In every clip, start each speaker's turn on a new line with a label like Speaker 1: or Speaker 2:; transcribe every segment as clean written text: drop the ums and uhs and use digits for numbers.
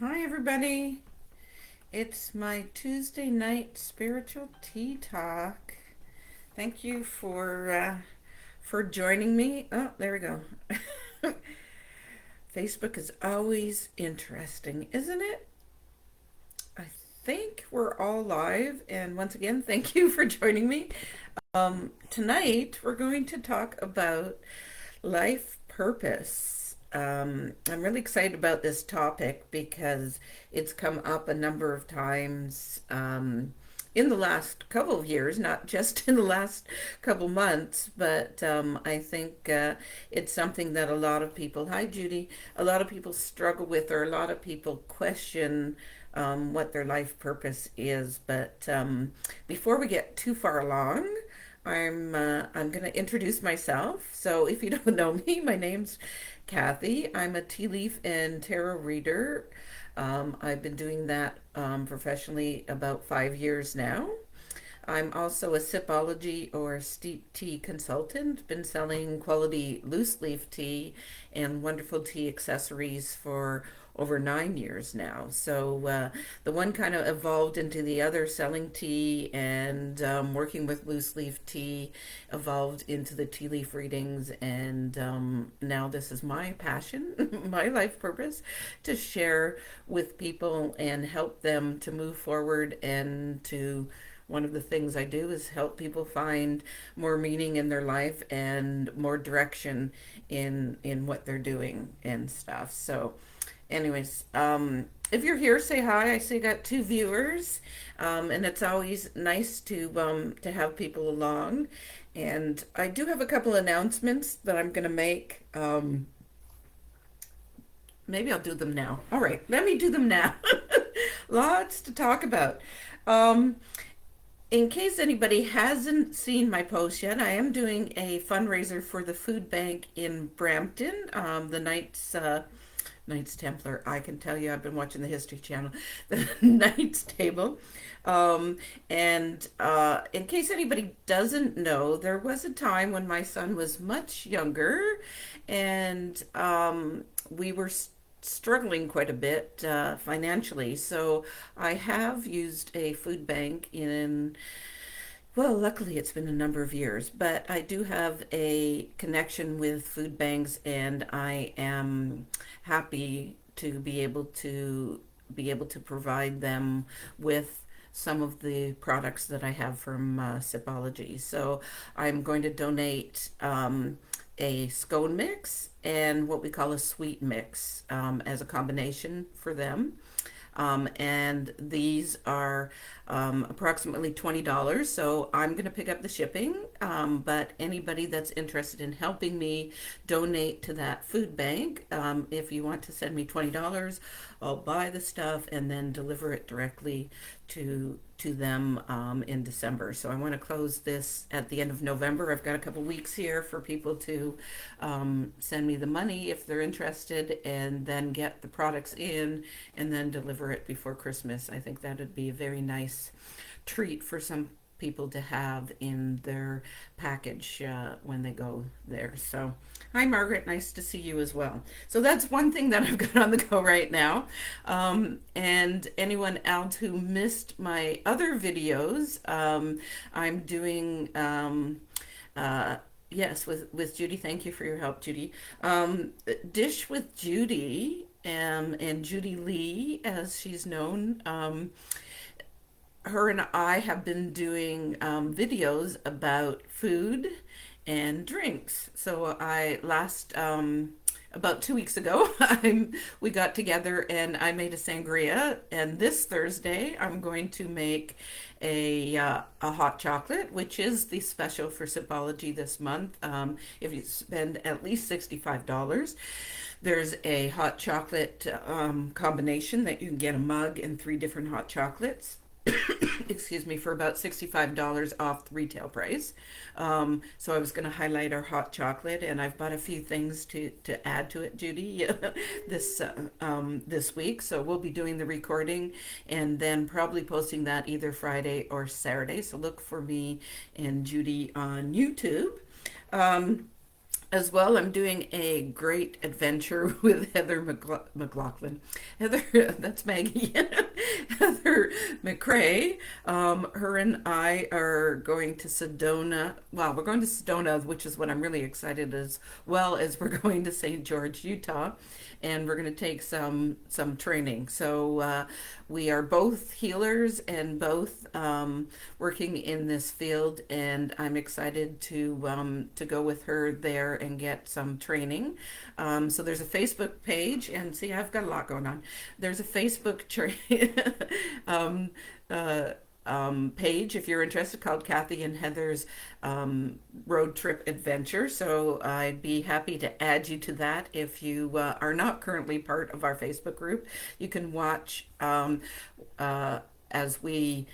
Speaker 1: Hi, everybody. It's my Tuesday night spiritual tea talk. Thank you for joining me. Oh, there we go. Facebook is always interesting, isn't it? I think we're all live, and once again, thank you for joining me. Tonight, we're going to talk about life purpose. I'm really excited about this topic because it's come up a number of times in the last couple of years, not just in the last couple months, but I think it's something that a lot of people, hi Judy, a lot of people struggle with, or a lot of people question what their life purpose is. But before we get too far along, I'm going to introduce myself. So if you don't know me, my name's Kathy. I'm a tea leaf and tarot reader. I've been doing that professionally about 5 years now. I'm also a sipology or steep tea consultant. Been selling quality loose leaf tea and wonderful tea accessories for over 9 years now. So the one kind of evolved into the other, selling tea and working with loose leaf tea evolved into the tea leaf readings. And now this is my passion, my life purpose, to share with people and help them to move forward and to one of the things I do is help people find more meaning in their life and more direction in what they're doing and stuff. So, anyways, if you're here, say hi. I see you got two viewers, and it's always nice to have people along. And I do have a couple announcements that I'm going to make. Maybe I'll do them now. All right, let me do them now. Lots to talk about. Um, In case anybody hasn't seen my post yet, I am doing a fundraiser for the food bank in Brampton. The Knights Templar. I can tell you, I've been watching the History Channel. The Knights Table. And in case anybody doesn't know, there was a time when my son was much younger, and we were struggling quite a bit financially. So I have used a food bank in, well, luckily it's been a number of years, but I do have a connection with food banks, and I am happy to be able to provide them with some of the products that I have from Sipology. So I'm going to donate a scone mix and what we call a sweet mix as a combination for them. And these are approximately $20. So I'm going to pick up the shipping. But anybody that's interested in helping me donate to that food bank, if you want to send me $20, I'll buy the stuff and then deliver it directly to them in December. So I want to close this at the end of November. I've got a couple weeks here for people to send me the money if they're interested, and then get the products in and then deliver it before Christmas. I think that would be a very nice treat for some people to have in their package when they go there. So, hi, Margaret. Nice to see you as well. So, that's one thing that I've got on the go right now. And anyone else who missed my other videos, I'm doing. Yes, with Judy. Thank you for your help, Judy. Dish with Judy, and Judy Lee, as she's known. Her and I have been doing videos about food and drinks. So I last about 2 weeks ago, we got together and I made a sangria. And this Thursday, I'm going to make a hot chocolate, which is the special for Sipology this month. If you spend at least $65, there's a hot chocolate combination that you can get a mug and three different hot chocolates. Excuse me, for about $65 off the retail price. So I was going to highlight our hot chocolate, and I've bought a few things to add to it, Judy, this week. So we'll be doing the recording and then probably posting that either Friday or Saturday. So look for me and Judy on YouTube. Um, As well, I'm doing a great adventure with Heather McLaughlin. Heather, that's Maggie. Heather McRae. Her and I are going to Sedona. Well, we're going to Sedona, which is what I'm really excited, as well as we're going to St. George, Utah, and we're going to take some training. So we are both healers and both working in this field, and I'm excited to go with her there and get some training. So there's a Facebook page, and see, I've got a lot going on. There's a Facebook um, uh, page if you're interested, called Kathy and Heather's Road Trip Adventure. So I'd be happy to add you to that if you are not currently part of our Facebook group. You can watch as we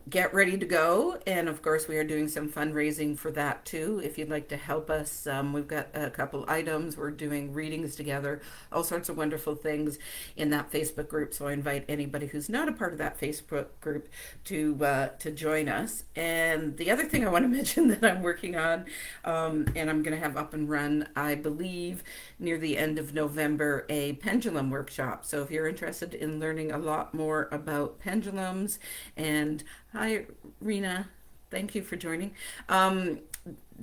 Speaker 1: get ready to go. And of course, we are doing some fundraising for that too. If you'd like to help us, we've got a couple items. We're doing readings together, all sorts of wonderful things in that Facebook group. So I invite anybody who's not a part of that Facebook group to join us. And the other thing I want to mention that I'm working on, and I'm going to have up and run, I believe, near the end of November, a pendulum workshop. So if you're interested in learning a lot more about pendulums, and hi, Rena, thank you for joining.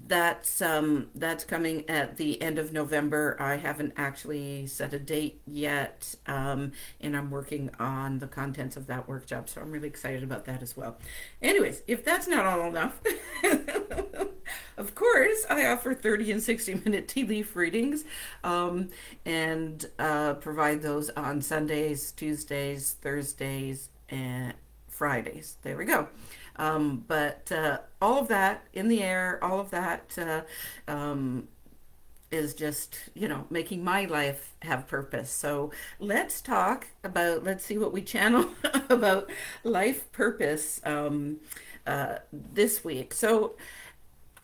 Speaker 1: That's coming at the end of November. I haven't actually set a date yet, and I'm working on the contents of that workshop, so I'm really excited about that as well. Anyways, if that's not all enough, of course, I offer 30 and 60-minute tea leaf readings, and provide those on Sundays, Tuesdays, Thursdays, and Fridays. There we go. But all of that in the air, all of that is just, making my life have purpose. So let's see what we channel about life purpose this week. So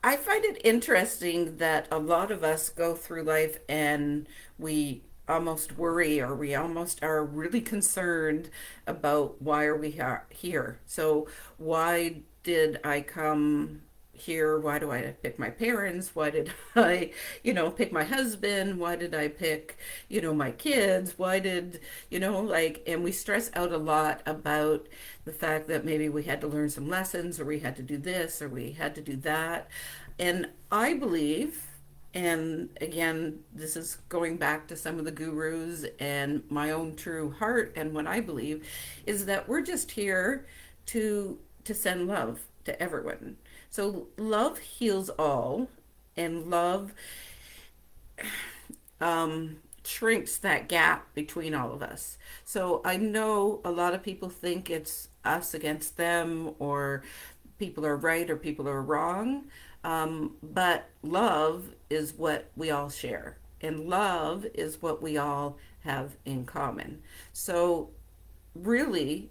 Speaker 1: I find it interesting that a lot of us go through life and we almost worry, or we almost are really concerned about why are we here. So why did I come here? Why do I pick my parents? Why did I, pick my husband? Why did I pick, my kids? Why did, and we stress out a lot about the fact that maybe we had to learn some lessons, or we had to do this, or we had to do that. And I believe, and again, this is going back to some of the gurus and my own true heart, and what I believe is that we're just here to send love to everyone. So love heals all, and love shrinks that gap between all of us. So I know a lot of people think it's us against them, or people are right or people are wrong. But love is what we all share, and love is what we all have in common. So really,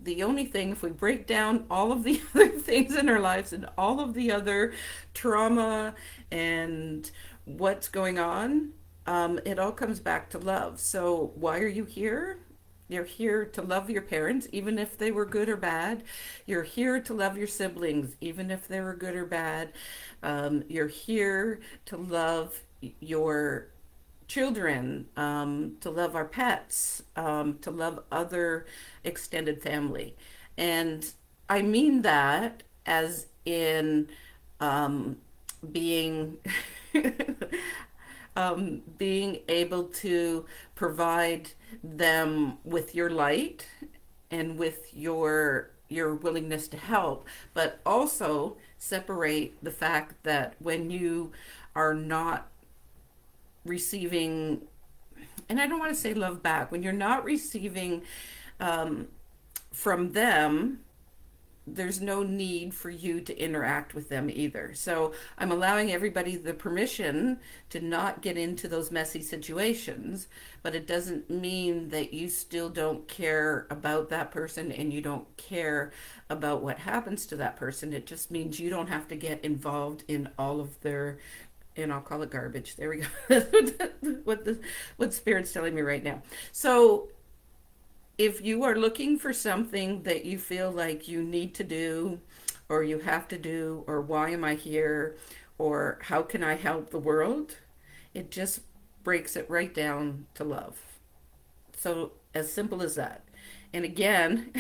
Speaker 1: the only thing, if we break down all of the other things in our lives and all of the other trauma and what's going on, it all comes back to love. So why are you here? You're here to love your parents, even if they were good or bad. You're here to love your siblings, even if they were good or bad. You're here to love your children, to love our pets, to love other extended family. And I mean that as in being being able to provide them with your light and with your willingness to help, but also separate the fact that when you are not receiving, and I don't want to say love back, when you're not receiving from them, there's no need for you to interact with them either. So I'm allowing everybody the permission to not get into those messy situations, but it doesn't mean that you still don't care about that person and you don't care about what happens to that person. It just means you don't have to get involved in all of their, and I'll call it garbage. There we go. That's what Spirit's telling me right now. So if you are looking for something that you feel like you need to do, or you have to do, or why am I here, or how can I help the world, It just breaks it right down to love. So as simple as that. And again,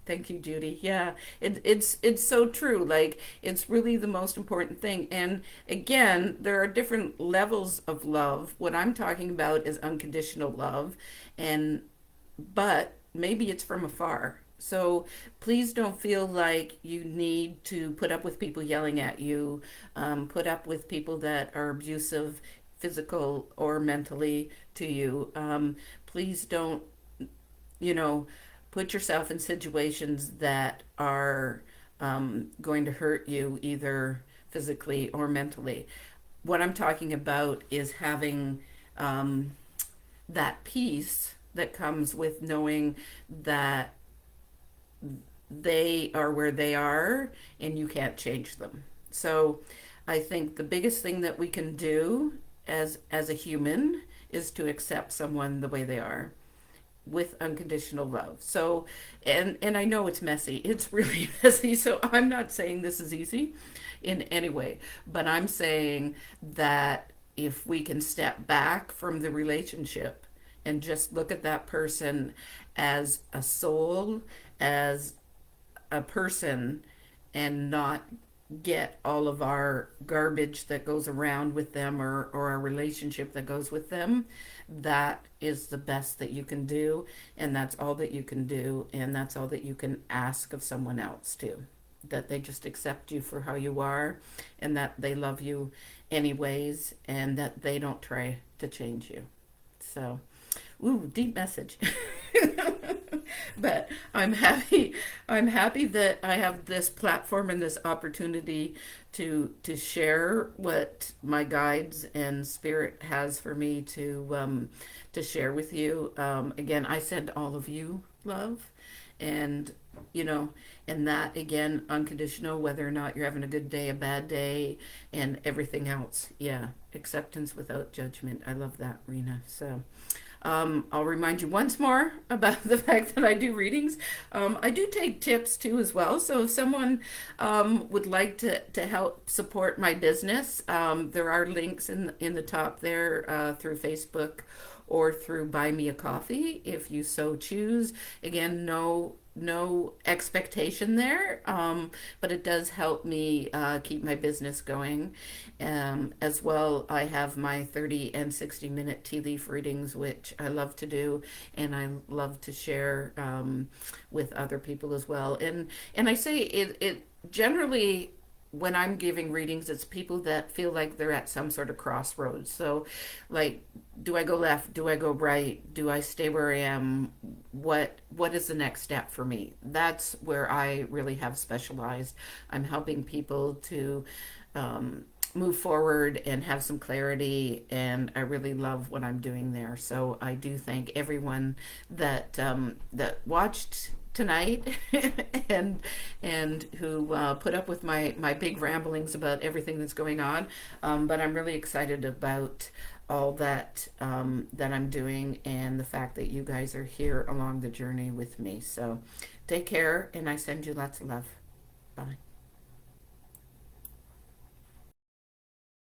Speaker 1: thank you, Judy. Yeah, it's so true. Like it's really the most important thing. And again, there are different levels of love. What I'm talking about is unconditional love, and but maybe it's from afar. So please don't feel like you need to put up with people yelling at you, put up with people that are abusive, physical or mentally to you. Please don't, you know, put yourself in situations that are going to hurt you either physically or mentally. What I'm talking about is having um, that peace that comes with knowing that they are where they are and you can't change them. So I think the biggest thing that we can do as a human is to accept someone the way they are with unconditional love. So and I know it's messy. It's really messy. So I'm not saying this is easy in any way, but I'm saying that if we can step back from the relationship and just look at that person as a soul, as a person, and not get all of our garbage that goes around with them or our relationship that goes with them, that is the best that you can do. And that's all that you can do. And that's all that you can ask of someone else too. That they just accept you for how you are and that they love you anyways and that they don't try to change you. So, ooh, deep message. But I'm happy that I have this platform and this opportunity to share what my guides and spirit has for me to share with you. Again, I send all of you love, and you know, and that again, unconditional, whether or not you're having a good day, a bad day, and everything else. Yeah, acceptance without judgment. I love that, Rena. So. I'll remind you once more about the fact that I do readings. I do take tips too as well. So if someone would like to help support my business, there are links in the top there through Facebook or through Buy Me a Coffee if you so choose. Again, no expectation there, but it does help me keep my business going. As well, I have my 30 and 60-minute tea leaf readings, which I love to do, and I love to share with other people as well. And I say it generally when I'm giving readings, it's people that feel like they're at some sort of crossroads. So, like, do I go left? Do I go right? Do I stay where I am? What is the next step for me? That's where I really have specialized. I'm helping people to move forward and have some clarity, and I really love what I'm doing there. So I do thank everyone that watched tonight and who put up with my big ramblings about everything that's going on. But I'm really excited about all that that I'm doing and the fact that you guys are here along the journey with me. So take care, and I send you lots of love. Bye.